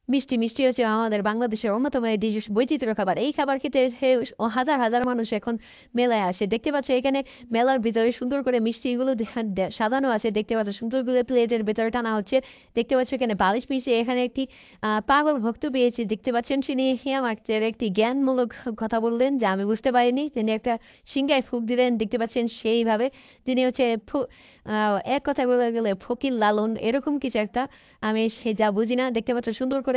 মিষ্টি হচ্ছে আমাদের বাংলাদেশের অন্যতম এই ডিশ বৈচিত্র্য খাবার। এই খাবার খেতে হাজার, হাজার মানুষ এখন মেলায় আসে। দেখতে পাচ্ছ এখানে মেলার ভিতরে সুন্দর করে মিষ্টিগুলো সাজানো আছে। দেখতে পাচ্ছ সুন্দর করে প্লেটের ভেতরে টানা হচ্ছে। দেখতে পাচ্ছ এখানে বালিশ মিষ্টি। এখানে একটি পাগল ভক্ত পেয়েছি। দেখতে পাচ্ছেন তিনি আমাকে একটি জ্ঞানমূলক কথা বললেন যা আমি বুঝতে পারিনি। তিনি একটা সিংগায় ফুঁক দিলেন। দেখতে পাচ্ছেন সেইভাবে তিনি হচ্ছে এক কথায় বলে গেলে ফকির লালন এরকম কিছু একটা। আমি সে যা বুঝি না। দেখতে পাচ্ছ সুন্দর করে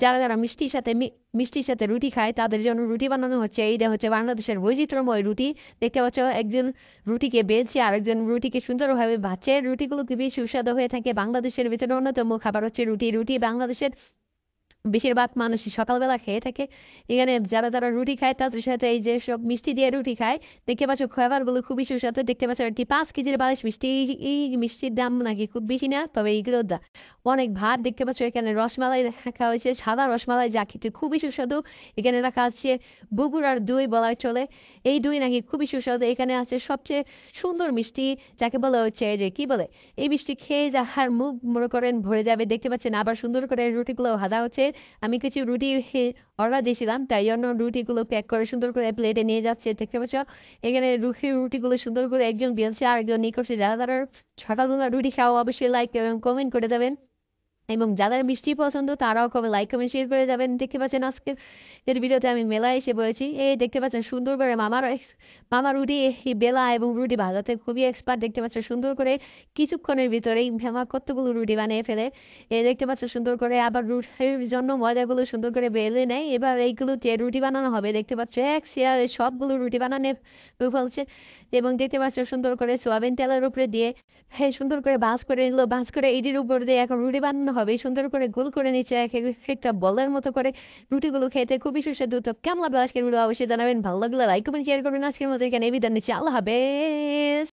যারা মিষ্টির সাথে রুটি খায় তাদের জন্য রুটি বানানো হচ্ছে। এইটা হচ্ছে বাংলাদেশের বৈচিত্র্যময় রুটি। দেখতে পাচ্ছ একজন রুটিকে বেলছে, আরেকজন রুটিকে সুন্দরভাবে ভাজছে। রুটিগুলো খুবই সুস্বাদু হয়ে থাকে। বাংলাদেশের ভিতরে অন্যতম খাবার হচ্ছে রুটি। রুটি বাংলাদেশের বেশিরভাগ মানুষই সকালবেলা খেয়ে থাকে। এখানে যারা রুটি খায় তাদের সাথে এই যে সব মিষ্টি দিয়ে রুটি খায়। দেখতে পাচ্ছ খাবারগুলো খুবই সুস্বাদু। দেখতে পাচ্ছ একটি 5 কেজির বালিশ মিষ্টি। এই মিষ্টির দাম নাকি খুব বেশি না, তবে এইগুলোর দাম অনেক। ভাত দেখতে পাচ্ছ এখানে রসমালাই রাখা হয়েছে, সাদা রসমালাই যা খেতে খুবই সুস্বাদু। এখানে রাখা আছে বগুড়ার দই বলা চলে। এই দই নাকি খুবই সুস্বাদু। এখানে আছে সবচেয়ে সুন্দর মিষ্টি যাকে বলা হচ্ছে এই যে কি বলে, এই মিষ্টি খেয়ে যাহার মুখ মনে করেন ভরে যাবে। দেখতে পাচ্ছেন আবার সুন্দর করে রুটিগুলো ভাজা হচ্ছে। আমি কিছু রুটি অর্ডার দিয়েছিলাম, তাই জন্য রুটিগুলো প্যাক করে সুন্দর করে প্লেটে নিয়ে যাচ্ছে। দেখতে পাচ্ছ এখানে রুটিগুলো সুন্দর করে একজন বেলছে আর একজন ই করছে। যারা সকালবেলা রুটি খাওয়া অবশ্যই লাইক এবং কমেন্ট করে যাবেন, এবং যাদের মিষ্টি পছন্দ তারাও কবে লাইক কমেন্ট শেয়ার করে যাবেন। দেখতে পাচ্ছেন আজকের ভিডিওতে আমি মেলায় এসে পড়েছি। এই দেখতে পাচ্ছেন সুন্দর করে মামা রুটি বেলা এবং রুটি ভাজাতে খুবই এক্সপার্ট। দেখতে পাচ্ছেন সুন্দর করে কিছুক্ষণের ভিতরেই মামা কতগুলো রুটি বানিয়ে ফেলে। দেখতে পাচ্ছেন সুন্দর করে আবার রুটির জন্য ময়দাগুলো সুন্দর করে বেলে নেয়। এবার এইগুলো দিয়ে রুটি বানানো হবে। দেখতে পাচ্ছ এক শেয়ারে সবগুলো রুটি বানানো ফেলছে। এবং দেখতে পাচ্ছ সুন্দর করে সোয়াবিন তেলের উপরে দিয়ে সুন্দর করে ভাঁজ করে নিল। ভাঁজ করে এটির উপর দিয়ে এখন রুটি বানানো হবে। সুন্দর করে গোল করে নিচ্ছে একটা বলের মতো করে। রুটিগুলো খেতে খুবই সুস্বাদু। তো কেমন লাগলো আজকের ভিডিও অবশ্যই জানাবেন। ভালো লাগলে লাইক কমেন্ট শেয়ার করবেন। আজকের মতো এখানে বিদায় নিচ্ছি। আল্লাহ হাফেজ।